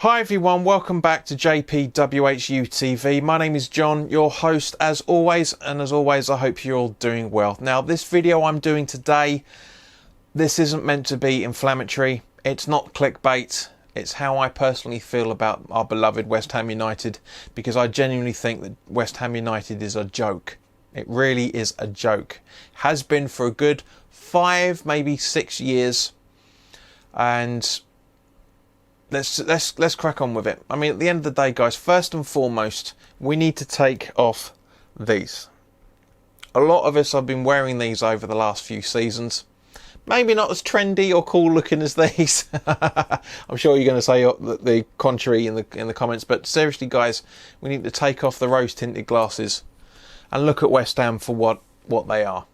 Hi everyone, welcome back to WHU TV. My name is John, your host as always, and as always I hope you're all doing well. Now this video I'm doing today, this isn't meant to be inflammatory, it's not clickbait, it's how I personally feel about our beloved West Ham United, because I genuinely think that West Ham United is a joke. It really is a joke. Has been for a good 5, maybe 6 years, and let's crack on with it. I mean, at the end of the day, guys, first and foremost, we need to take off these. A lot of us have been wearing these over the last few seasons. Maybe not as trendy or cool looking as these. I'm sure you're going to say the contrary in the comments, but seriously, guys, we need to take off the rose-tinted glasses and look at West Ham for what they are.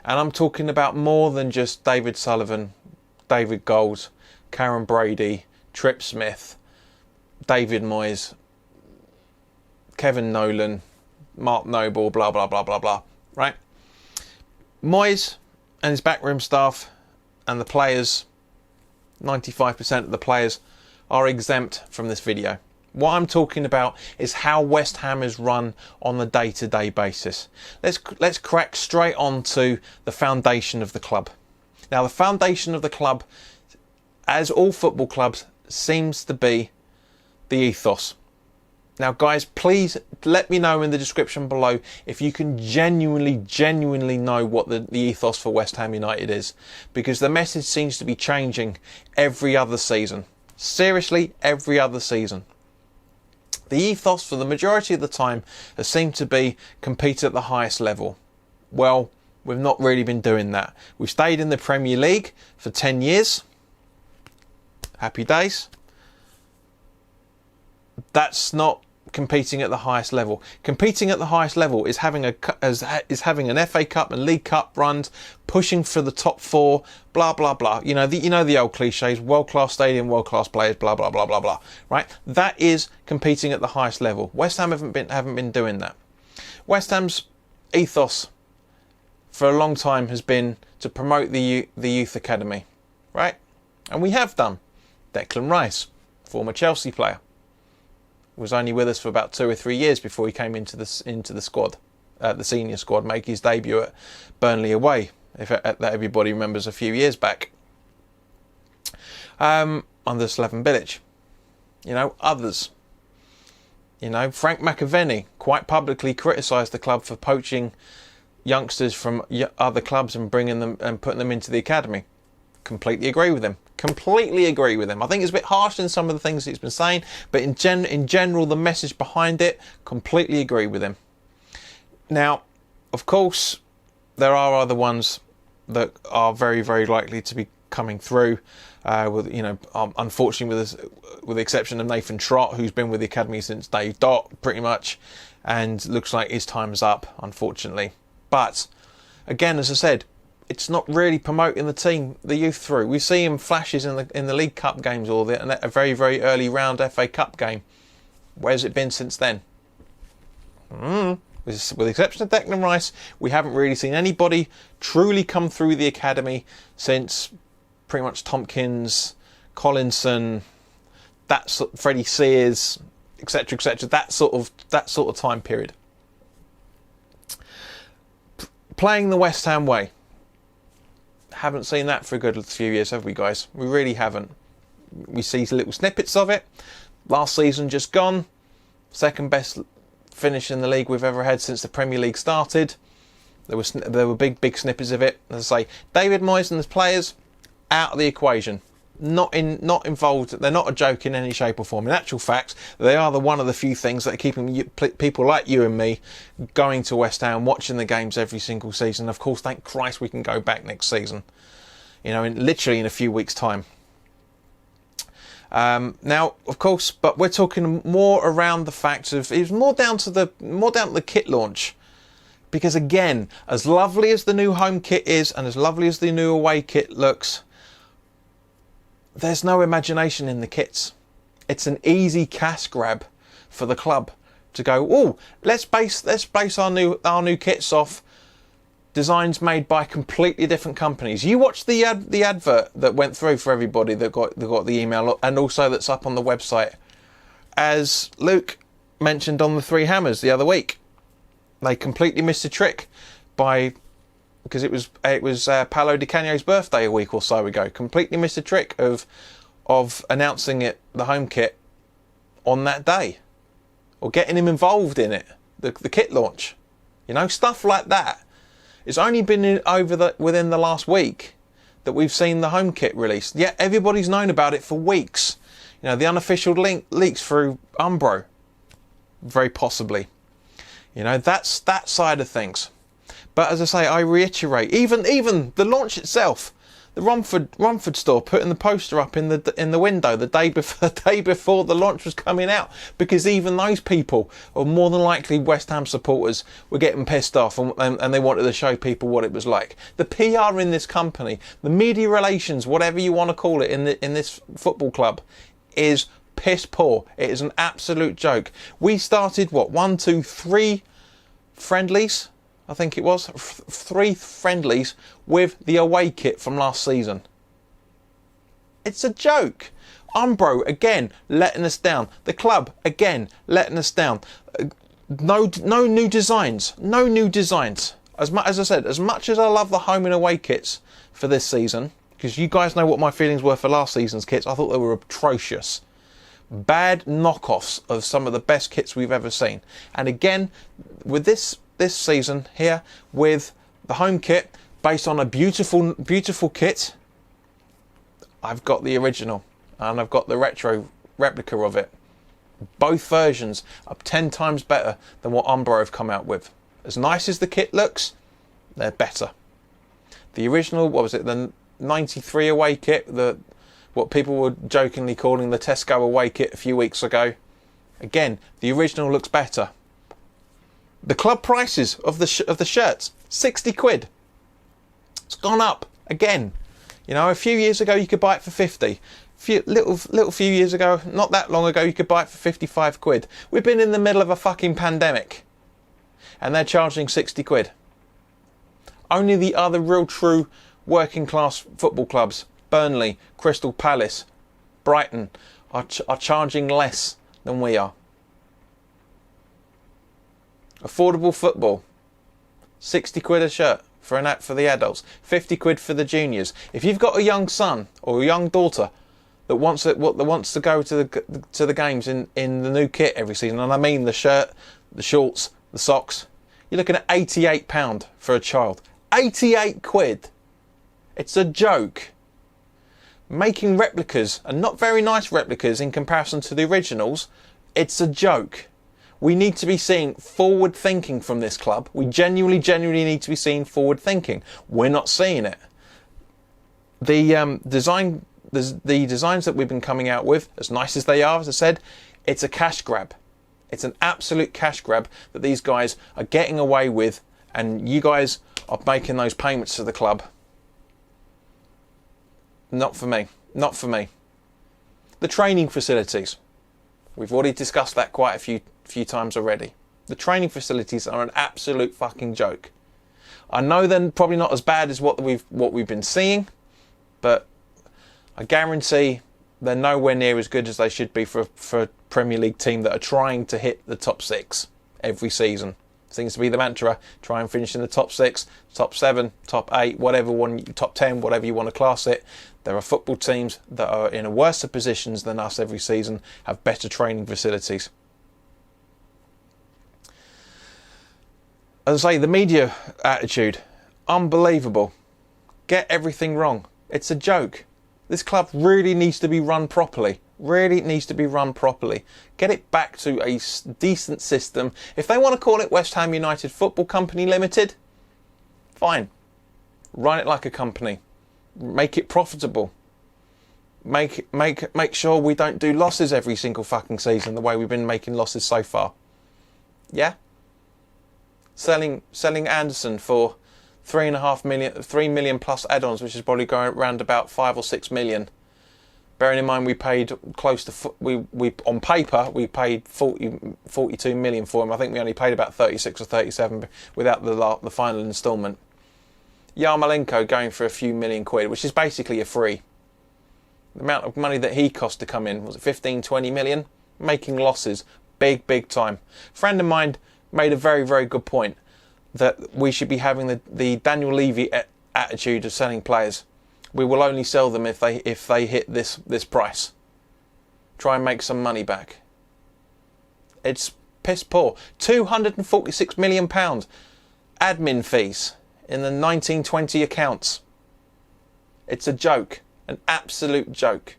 And I'm talking about more than just David Sullivan, David Gold, Karen Brady, Trip Smith, David Moyes, Kevin Nolan, Mark Noble, blah, blah, blah, blah, blah, right? Moyes and his backroom staff and the players, 95% of the players, are exempt from this video. What I'm talking about is how West Ham is run on a day-to-day basis. Let's crack straight on to the foundation of the club. Now, the foundation of the club, as all football clubs, seems to be the ethos. Now guys, please let me know in the description below if you can genuinely know what the ethos for West Ham United is, because the message seems to be changing every other season. Seriously, every other season. The ethos for the majority of the time has seemed to be compete at the highest level. Well, we've not really been doing that. We've stayed in the Premier League for 10 years. Happy days. That's not competing at the highest level. Competing at the highest level is having an FA Cup and League Cup runs, pushing for the top 4, blah blah blah. You know the old cliches: world class stadium, world class players, blah blah blah blah blah. Right? That is competing at the highest level. West Ham haven't been doing that. West Ham's ethos for a long time has been to promote the youth academy, right? And we have done. Declan Rice, former Chelsea player, was only with us for about 2 or 3 years before he came into the squad, the senior squad, make his debut at Burnley away, that everybody remembers a few years back. Under Slaven Bilic. Others. Frank McVinnie quite publicly criticised the club for poaching youngsters from other clubs and bringing them and putting them into the academy. Completely agree with him. Completely agree with him. I think it's a bit harsh in some of the things he's been saying, but in general, the message behind it, completely agree with him. Now, of course, there are other ones that are very, very likely to be coming through. Unfortunately, with the exception of Nathan Trott, who's been with the academy since day dot, pretty much, and looks like his time's up, unfortunately. But again, as I said, it's not really promoting the youth through. We see him flashes in the League Cup games or a very, very early round FA Cup game. Where's it been since then? With the exception of Declan Rice, we haven't really seen anybody truly come through the academy since pretty much Tompkins, Collinson, Freddie Sears, etc., etc. That sort of time period. Playing the West Ham way. Haven't seen that for a good few years, have we, guys? We really haven't. We see little snippets of it. Last season just gone. Second best finish in the league we've ever had since the Premier League started. There were big snippets of it. As I say, David Moyes and his players out of the equation. Not involved. They're not a joke in any shape or form. In actual fact, they are one of the few things that are keeping people like you and me going to West Ham, watching the games every single season. Of course, thank Christ we can go back next season. Literally in a few weeks' time. Now, of course, but we're talking more around the fact of it's more down to the kit launch. Because again, as lovely as the new home kit is, and as lovely as the new away kit looks, there's no imagination in the kits. It's an easy cash grab for the club to go, oh, let's base our new kits off designs made by completely different companies. You watch the advert that went through for everybody that got the email, and also that's up on the website. As Luke mentioned on the Three Hammers the other week, they completely missed a trick because it was Paolo Di Canio's birthday a week or so ago. Completely missed a trick of announcing the home kit on that day, or getting him involved in it, the kit launch. Stuff like that. It's only been within the last week that we've seen the home kit released. Yet everybody's known about it for weeks. The unofficial leaks through Umbro, very possibly. That's that side of things. But as I say, I reiterate, even the launch itself, the Romford store putting the poster up in the window the day before the launch was coming out, because even those people, or more than likely West Ham supporters, were getting pissed off and they wanted to show people what it was like. The PR in this company, the media relations, whatever you want to call it, in this football club, is piss poor. It is an absolute joke. We started 3 friendlies. I think it was 3 friendlies with the away kit from last season. It's a joke. Umbro again letting us down. The club again letting us down. No new designs. No new designs. As I said, as much as I love the home and away kits for this season, because you guys know what my feelings were for last season's kits, I thought they were atrocious. Bad knockoffs of some of the best kits we've ever seen. And again, with this season here, with the home kit based on a beautiful kit, I've got the original and I've got the retro replica of it. Both versions are 10 times better than what Umbro have come out with. As nice as the kit looks, they're better. The original, what was it, the 93 away kit, what people were jokingly calling the Tesco away kit a few weeks ago, again, the original looks better. The club prices of the shirts, 60 quid. It's gone up again. A few years ago you could buy it for 50. Little few years ago, not that long ago, you could buy it for 55 quid. We've been in the middle of a fucking pandemic, and they're charging 60 quid. Only the other real true working class football clubs, Burnley, Crystal Palace, Brighton, are charging less than we are. Affordable football, 60 quid a shirt for the adults, 50 quid for the juniors. If you've got a young son or a young daughter that wants to go to the games in the new kit every season, and I mean the shirt, the shorts, the socks, you're looking at £88 for a child. 88 quid. It's a joke. Making replicas, and not very nice replicas in comparison to the originals, it's a joke. We need to be seeing forward thinking from this club. We genuinely need to be seeing forward thinking. We're not seeing it. The designs that we've been coming out with, as nice as they are, as I said, it's a cash grab. It's an absolute cash grab that these guys are getting away with, and you guys are making those payments to the club. Not for me. Not for me. The training facilities. We've already discussed that quite a few times already. The training facilities are an absolute fucking joke. I know they're probably not as bad as what we've been seeing, but I guarantee they're nowhere near as good as they should be for a Premier League team that are trying to hit the top 6 every season. Seems to be the mantra. Try and finish in the top 6, top 7, top 8, top 10, whatever you want to class it. There are football teams that are in a worse positions than us every season, have better training facilities. As I say, the media attitude, unbelievable. Get everything wrong. It's a joke. This club really needs to be run properly. Really needs to be run properly. Get it back to a decent system. If they want to call it West Ham United Football Company Limited, fine. Run it like a company. Make it profitable. Make sure we don't do losses every single fucking season the way we've been making losses so far. Yeah? Selling Anderson for 3.5 million, 3 million plus add-ons, which is probably going around about 5 or 6 million. Bearing in mind we paid close to we on paper we paid 42 million for him. I think we only paid about 36 or 37 without the final instalment. Yarmolenko going for a few million quid, which is basically a free. The amount of money that he cost to come in, was it 15, 20 million? Making losses, big time. A friend of mine made a very, very good point that we should be having the Daniel Levy attitude of selling players. We will only sell them if they hit this price. Try and make some money back. It's piss poor. £246 million admin fees in the 1920 accounts. It's a joke. An absolute joke.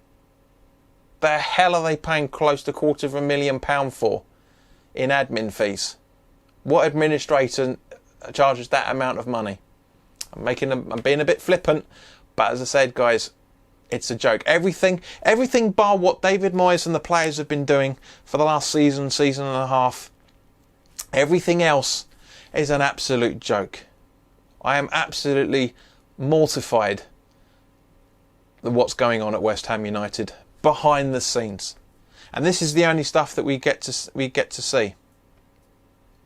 The hell are they paying close to £250,000 for in admin fees? What administrator charges that amount of money? I'm being a bit flippant, but as I said, guys, it's a joke. Everything bar what David Moyes and the players have been doing for the last season and a half, everything else is an absolute joke. I am absolutely mortified at what's going on at West Ham United behind the scenes. And this is the only stuff that we get to see.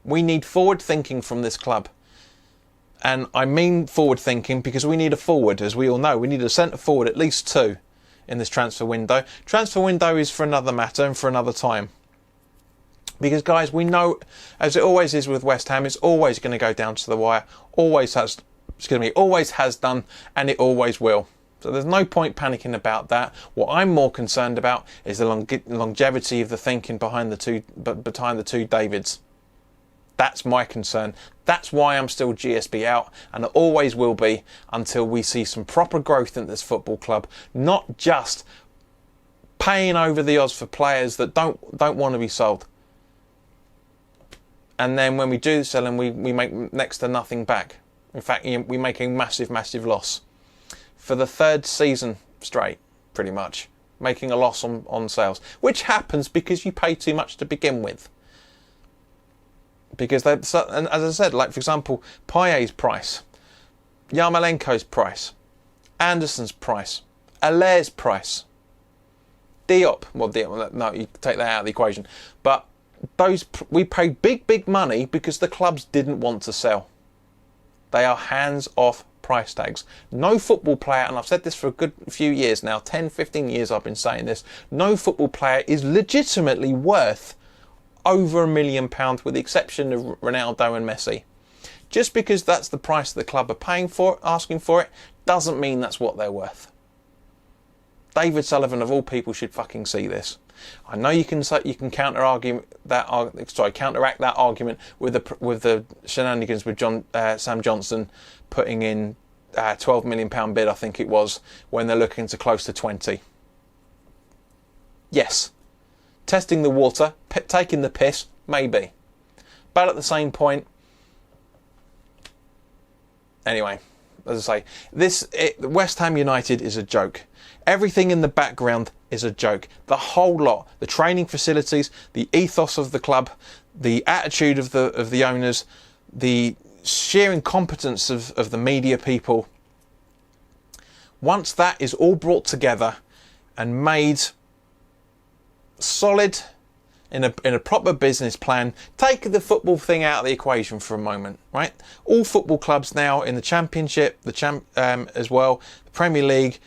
We need forward thinking from this club. And I mean forward thinking because we need a forward, as we all know. We need a centre forward, at least two, in this transfer window. Transfer window is for another matter and for another time. Because, guys, we know, as it always is with West Ham, it's always going to go down to the wire. Always has done, and it always will. So there's no point panicking about that. What I'm more concerned about is the longevity of the thinking behind the two Davids. That's my concern. That's why I'm still GSB out, and it always will be until we see some proper growth in this football club. Not just paying over the odds for players that don't want to be sold. And then when we do sell them, we make next to nothing back. In fact, we make a massive loss. For the third season straight, pretty much. Making a loss on sales. Which happens because you pay too much to begin with. Because and as I said, like for example, Payet's price, Yarmolenko's price, Anderson's price, Alaire's price, Diop. No, you take that out of the equation. But we paid big money because the clubs didn't want to sell. They are hands-off price tags. No football player, and I've said this for a good few years now, 10, 15 years I've been saying this, no football player is legitimately worth over £1 million, with the exception of Ronaldo and Messi. Just because that's the price the club are asking for it, doesn't mean that's what they're worth. David Sullivan, of all people, should fucking see this. I know you can counteract that argument with the shenanigans with Sam Johnson putting in £12 million bid, I think it was, when they're looking to close to 20. Yes. Testing the water, taking the piss, maybe. But at the same point, anyway, as I say, West Ham United is a joke. Everything in the background is a joke. The whole lot, the training facilities, the ethos of the club, the attitude of the owners, the sheer incompetence of the media people. Once that is all brought together and made solid in a proper business plan, take the football thing out of the equation for a moment, right? All football clubs now in the Championship, as well, the Premier League,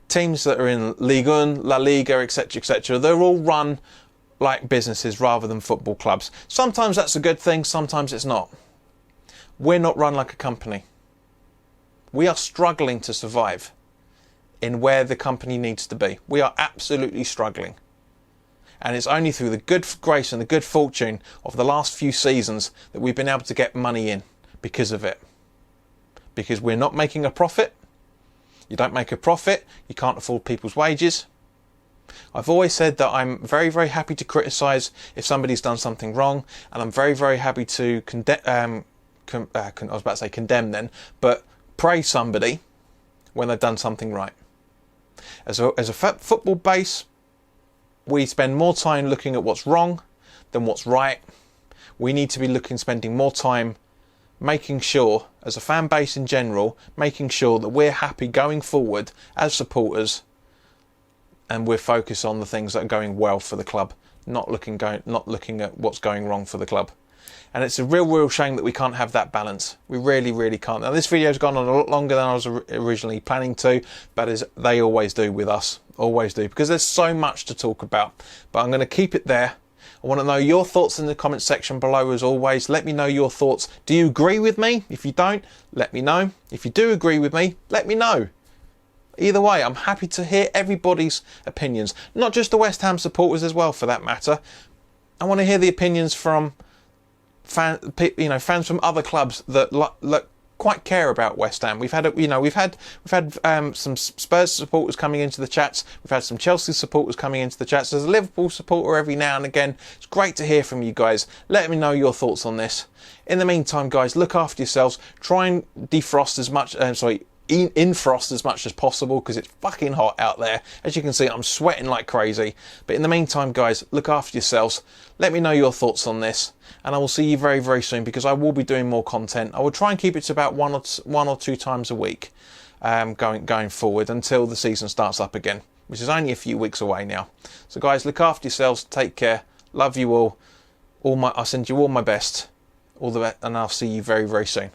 teams that are in Ligue 1, La Liga, etc., they're all run like businesses rather than football clubs. Sometimes that's a good thing, sometimes it's not. We're not run like a company. We are struggling to survive in where the company needs to be. We are absolutely struggling. And it's only through the good grace and the good fortune of the last few seasons that we've been able to get money in because of it. Because we're not making a profit. You don't make a profit, you can't afford people's wages. I've always said that I'm very, very happy to criticise if somebody's done something wrong, and I'm very, very happy to condemn then, but praise somebody when they've done something right. As a football base, we spend more time looking at what's wrong than what's right. We need to be spending more time making sure, as a fan base in general, making sure that we're happy going forward as supporters, and we're focused on the things that are going well for the club, not looking at what's going wrong for the club. And it's a real shame that we can't have that balance. We really can't. Now, this video's gone on a lot longer than I was originally planning to, but as they always do with us, always do, because there's so much to talk about. But I'm going to keep it there. I want to know your thoughts in the comment section below as always. Let me know your thoughts. Do you agree with me? If you don't, let me know. If you do agree with me, let me know. Either way, I'm happy to hear everybody's opinions, not just the West Ham supporters as well, for that matter. I want to hear the opinions from fans from other clubs that quite care about West Ham. We've had some Spurs supporters coming into the chats. We've had some Chelsea supporters coming into the chats. There's a Liverpool supporter every now and again. It's great to hear from you guys. Let me know your thoughts on this. In the meantime, guys, look after yourselves. Try and defrost as much. In frost as much as possible, because it's fucking hot out there. As you can see, I'm sweating like crazy. But in the meantime, guys, look after yourselves. Let me know your thoughts on this, and I will see you very soon, because I will be doing more content. I will try and keep it to about one or two times a week going forward until the season starts up again, which is only a few weeks away now. So guys, look after yourselves, take care, love you all. I send you all my best, all the best, and I'll see you very soon.